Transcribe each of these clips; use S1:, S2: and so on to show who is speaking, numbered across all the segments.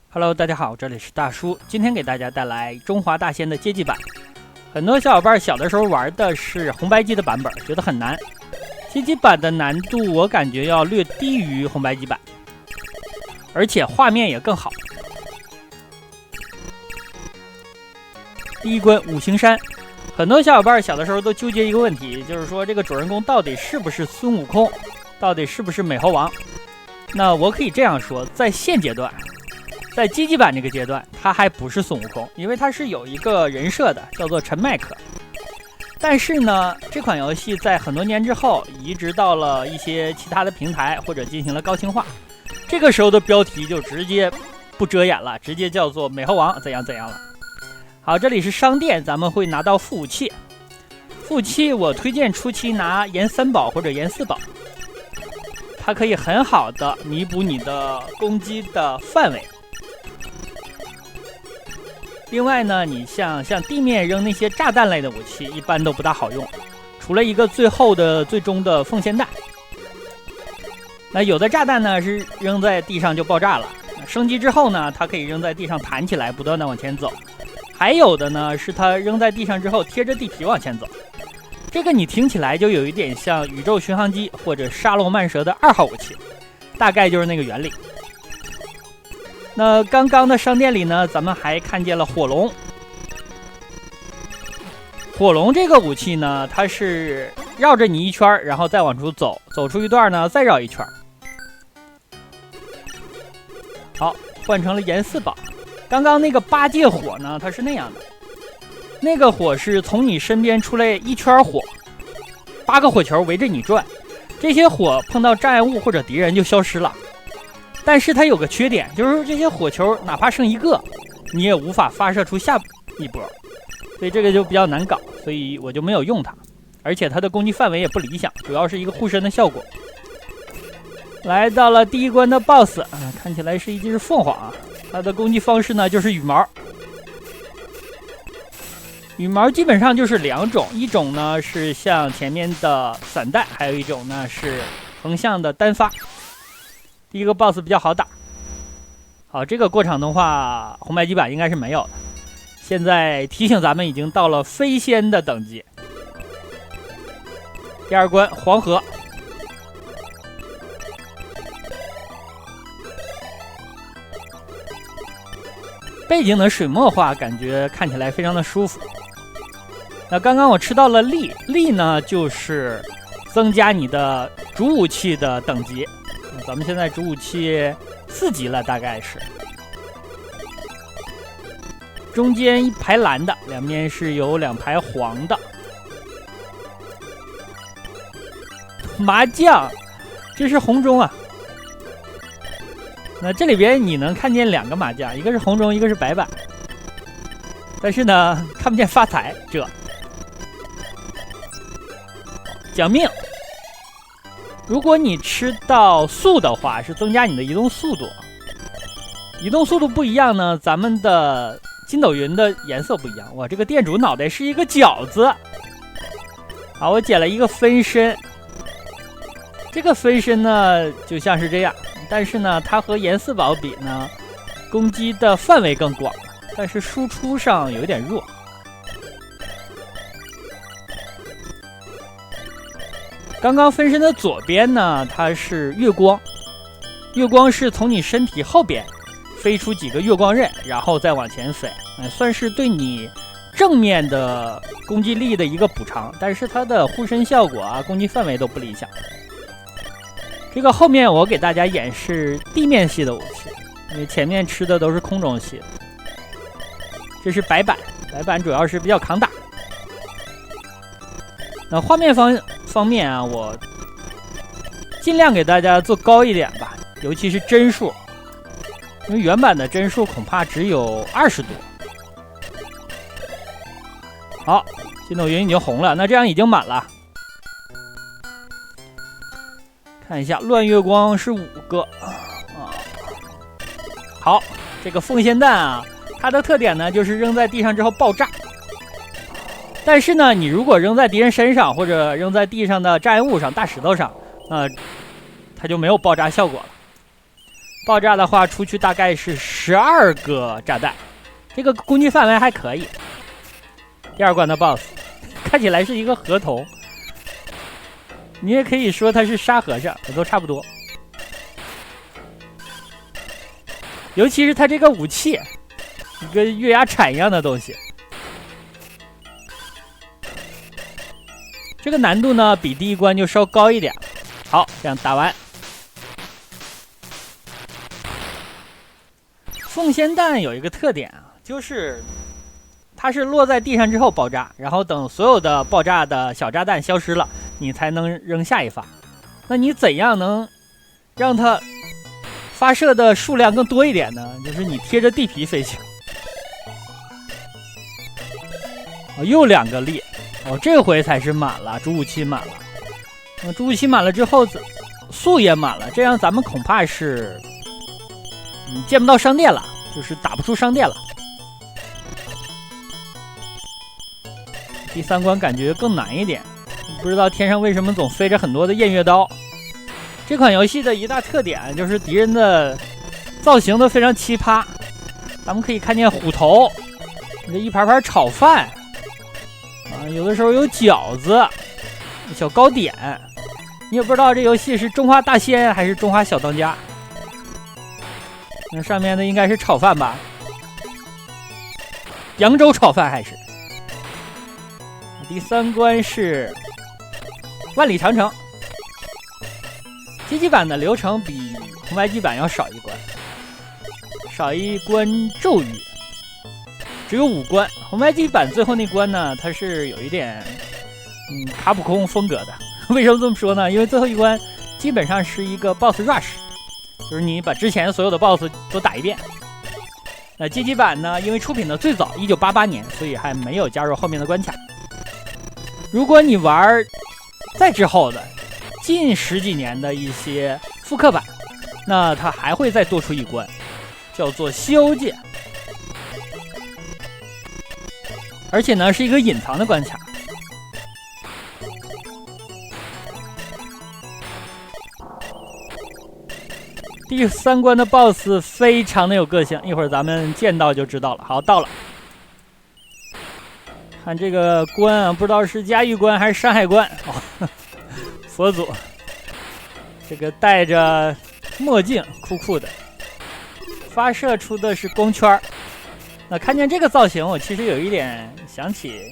S1: Hello， 大家好，这里是大叔，今天给大家带来中华大仙的街机版。很多小伙伴小的时候玩的是红白机的版本，觉得很难。街机版的难度我感觉要略低于红白机版，而且画面也更好。第一关五行山，很多小伙伴小的时候都纠结一个问题，就是说这个主人公到底是不是孙悟空，到底是不是美猴王？那我可以这样说，在现阶段，在街机版这个阶段，他还不是孙悟空，因为他是有一个人设的，叫做陈麦克。但是呢，这款游戏在很多年之后移植到了一些其他的平台，或者进行了高清化，这个时候的标题就直接不遮掩了，直接叫做美猴王怎样怎样了。好，这里是商店，咱们会拿到副武器。副武器我推荐初期拿延3宝或者延4宝，它可以很好的弥补你的攻击的范围。另外呢，你像地面扔那些炸弹类的武器，一般都不大好用，除了一个最终的奉献弹。那有的炸弹呢是扔在地上就爆炸了，升级之后呢，它可以扔在地上弹起来，不断的往前走。还有的呢是它扔在地上之后贴着地皮往前走，这个你听起来就有一点像宇宙巡航机或者沙罗曼蛇的2号武器，大概就是那个原理。那刚刚的商店里呢，咱们还看见了火龙。火龙这个武器呢，它是绕着你一圈，然后再往出走，走出一段呢再绕一圈。好，换成了延4宝。刚刚那个8戒火呢，它是那样的，那个火是从你身边出来一圈火，8个火球围着你转，这些火碰到障碍物或者敌人就消失了。但是它有个缺点，就是这些火球哪怕剩一个，你也无法发射出下一波，所以这个就比较难搞，所以我就没有用它。而且它的攻击范围也不理想，主要是一个护身的效果。来到了第一关的 BOSS，看起来是一只凤凰啊。它的攻击方式呢就是羽毛。羽毛基本上就是2种，一种呢是像前面的散弹，还有一种呢是横向的单发。第一个 BOSS 比较好打。好，这个过场动画红白机版应该是没有的。现在提醒咱们已经到了飞仙的等级。第2关黄河。背景的水墨画感觉看起来非常的舒服。那刚刚我吃到了力呢，就是增加你的主武器的等级。咱们现在主武器4级了，大概是。中间一排蓝的，两边是有2排黄的。麻将，这是红中啊。那这里边你能看见2个麻将，一个是红中，一个是白板，但是呢看不见发财。这奖命，如果你吃到素的话，是增加你的移动速度。移动速度不一样呢，咱们的筋斗云的颜色不一样。哇，这个店主脑袋是一个饺子。好，我捡了一个分身，这个分身呢就像是这样。但是呢，它和延4宝比呢，攻击的范围更广，但是输出上有点弱。刚刚分身的左边呢，它是月光，月光是从你身体后边飞出几个月光刃，然后再往前飞，算是对你正面的攻击力的一个补偿，但是它的护身效果啊，攻击范围都不理想。这个后面我给大家演示地面系的武器，因为前面吃的都是空中系的。这是白板，白板主要是比较抗打。那画面方面啊，我尽量给大家做高一点吧，尤其是帧数，因为原版的帧数恐怕只有20多。好，筋斗云已经红了，那这样已经满了。看一下，乱月光是5个啊。好，这个奉献弹啊，它的特点呢就是扔在地上之后爆炸。但是呢，你如果扔在敌人身上，或者扔在地上的障碍物上、大石头上，它就没有爆炸效果了。爆炸的话出去大概是12个炸弹，这个攻击范围还可以。第2关的 BOSS 看起来是一个河童，你也可以说它是沙和尚，都差不多。尤其是它这个武器，一个月牙铲一样的东西。这个难度呢比第1关就稍高一点。好，这样打完。凤仙弹有一个特点啊，就是它是落在地上之后爆炸，然后等所有的爆炸的小炸弹消失了，你才能扔下一发。那你怎样能让它发射的数量更多一点呢？就是你贴着地皮飞行。哦，又2个力。哦，这回才是满了，主武器满了。主武器满了之后，速也满了，这样咱们恐怕是见不到商店了，就是打不出商店了。第3关感觉更难一点，不知道天上为什么总飞着很多的偃月刀。这款游戏的一大特点就是敌人的造型都非常奇葩，咱们可以看见虎头，这一盘盘炒饭啊，有的时候有饺子、小糕点，你也不知道这游戏是中华大仙还是中华小当家。那上面的应该是炒饭吧，扬州炒饭还是。第3关是万里长城，街机版的流程比红白机版要少一关，少一关咒语，只有5关。红白机版最后那关呢，它是有一点卡普空风格的。为什么这么说呢？因为最后一关基本上是一个 BOSS rush， 就是你把之前所有的 BOSS 都打一遍。那街机版呢，因为出品的最早1988年，所以还没有加入后面的关卡。如果你玩再之后的近10几年的一些复刻版，那它还会再多出一关，叫做西游界，而且呢是一个隐藏的关卡。第3关的 BOSS 非常的有个性，一会儿咱们见到就知道了。好，到了。看这个关啊，不知道是嘉峪关还是山海关哦。佛祖，这个戴着墨镜，酷酷的，发射出的是光圈。那看见这个造型，我其实有一点想起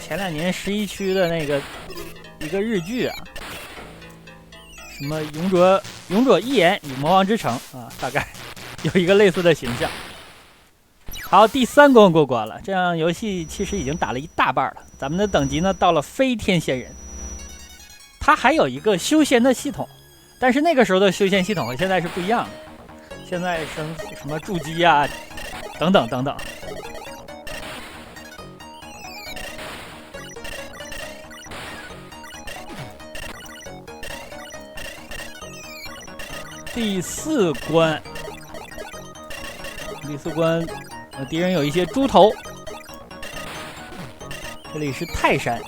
S1: 前2年11区的那个一个日剧啊，什么勇者一言与魔王之城啊，大概有一个类似的形象。好，第3关过关了，这样游戏其实已经打了一大半了。咱们的等级呢到了飞天仙人，它还有一个修仙的系统，但是那个时候的修仙系统和现在是不一样的。现在什么筑基啊，等等等等。第4关，敌人有一些猪头。这里是泰山。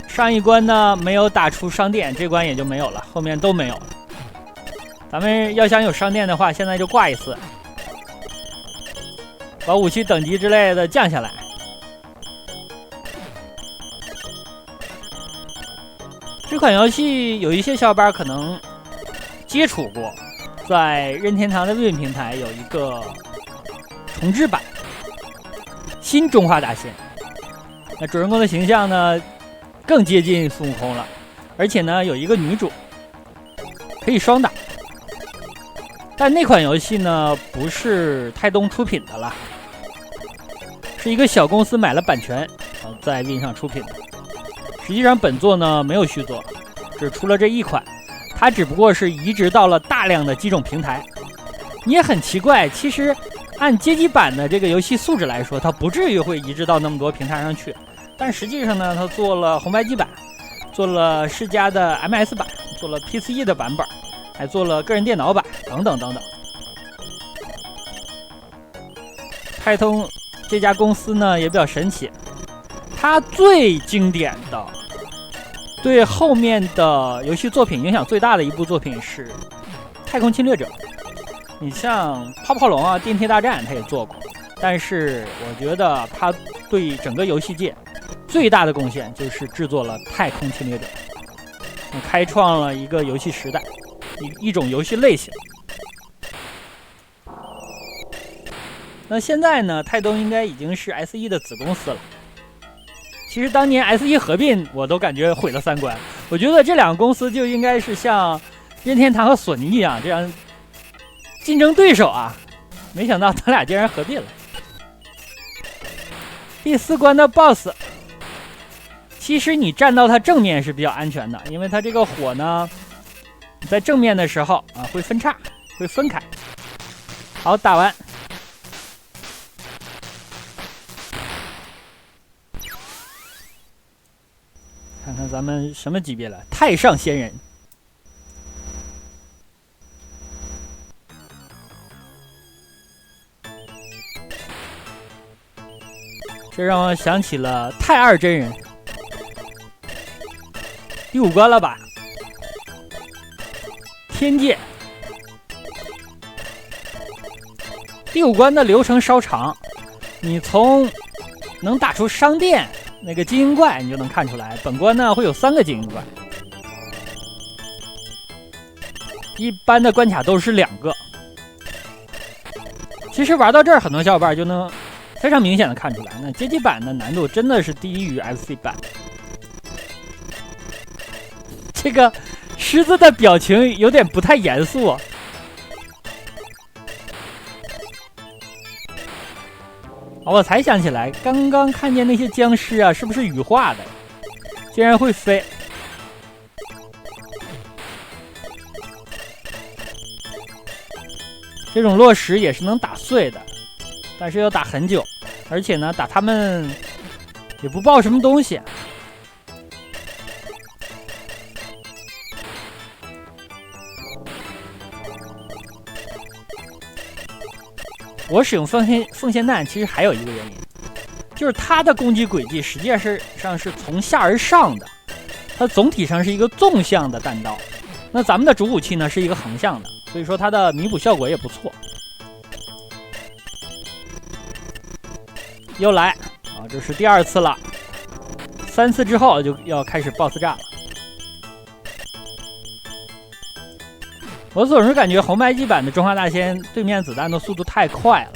S1: 上一关呢没有打出商店，这关也就没有了，后面都没有了。咱们要想有商店的话，现在就挂一次，把武器等级之类的降下来。这款游戏有一些小伙伴可能接触过，在任天堂的 Win 平台有一个重制版新中华大仙。那主人公的形象呢更接近孙悟空了，而且呢有一个女主可以双打。但那款游戏呢不是泰东出品的了，是一个小公司买了版权在 Win 上出品的。实际上本作呢没有续作，只出了这一款，它只不过是移植到了大量的几种平台。你也很奇怪，其实按街机版的这个游戏素质来说，它不至于会移植到那么多平台上去，但实际上呢它做了红白机版，做了世嘉的 MS 版，做了 PCE 的版本，还做了个人电脑版等等等等。泰通这家公司呢也比较神奇，它最经典的对后面的游戏作品影响最大的一部作品是《太空侵略者》。你像泡泡龙啊、电梯大战他也做过，但是我觉得他对整个游戏界最大的贡献就是制作了《太空侵略者》，开创了一个游戏时代，一种游戏类型。那现在呢，泰东应该已经是 SE 的子公司了。其实当年 SE 合并，我都感觉毁了三观。我觉得这两个公司就应该是像任天堂和索尼一样，这样竞争对手啊。没想到他俩竟然合并了。第4关的 BOSS， 其实你站到它正面是比较安全的，因为它这个火呢，在正面的时候啊会分叉，会分开。好，打完。看看咱们什么级别了？太上仙人。这让我想起了太二真人。第5关了吧？天界。第5关的流程稍长，你从能打出商店那个精英怪，你就能看出来，本关呢会有3个精英怪，一般的关卡都是2个。其实玩到这儿，很多小伙伴就能非常明显的看出来，那街机版的难度真的是低于 FC 版。这个狮子的表情有点不太严肃啊。我才想起来，刚刚看见那些僵尸啊，是不是羽化的？竟然会飞！这种落石也是能打碎的，但是要打很久，而且呢，打他们也不爆什么东西。我使用凤仙弹其实还有一个原因，就是它的攻击轨迹实际上是从下而上的，它总体上是一个纵向的弹道。那咱们的主武器呢是一个横向的，所以说它的弥补效果也不错。又来啊，这是第2次了，3次之后就要开始 BOSS 战了。我总是感觉红白机版的中华大仙对面子弹的速度太快了，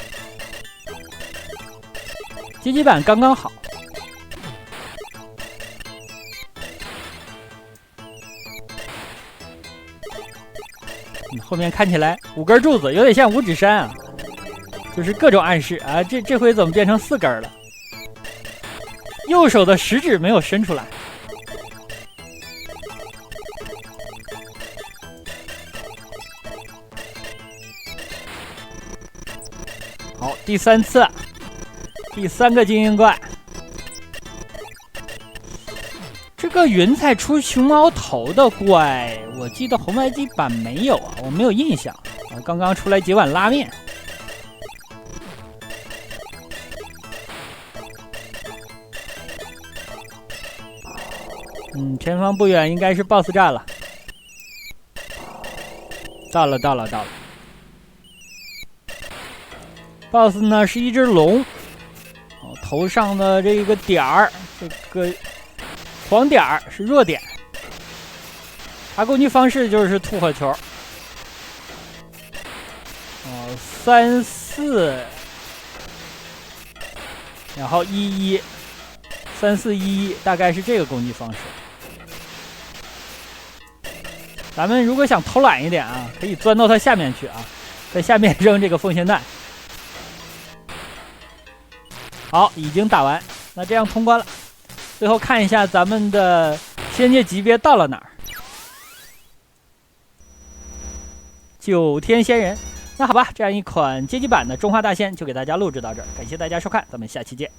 S1: 街机版刚刚好。后面看起来5根柱子有点像五指山啊，就是各种暗示啊。这回怎么变成4根了？右手的食指没有伸出来。好，第3次，第3个精英怪。这个云彩出熊猫头的怪，我记得红白机版没有啊，我没有印象。刚刚出来几碗拉面。前方不远应该是 BOSS 战了。到了。BOSS 呢是一只龙，头上的这个点儿，这个黄点儿是弱点。它攻击方式就是吐火球。3、4，然后1、1，3、4、1，大概是这个攻击方式。咱们如果想偷懒一点啊，可以钻到它下面去啊，在下面扔这个凤仙弹。好，已经打完，那这样通关了。最后看一下咱们的仙界级别到了哪儿。9天仙人。那好吧，这样一款街机版的中华大仙就给大家录制到这儿，感谢大家收看，咱们下期见。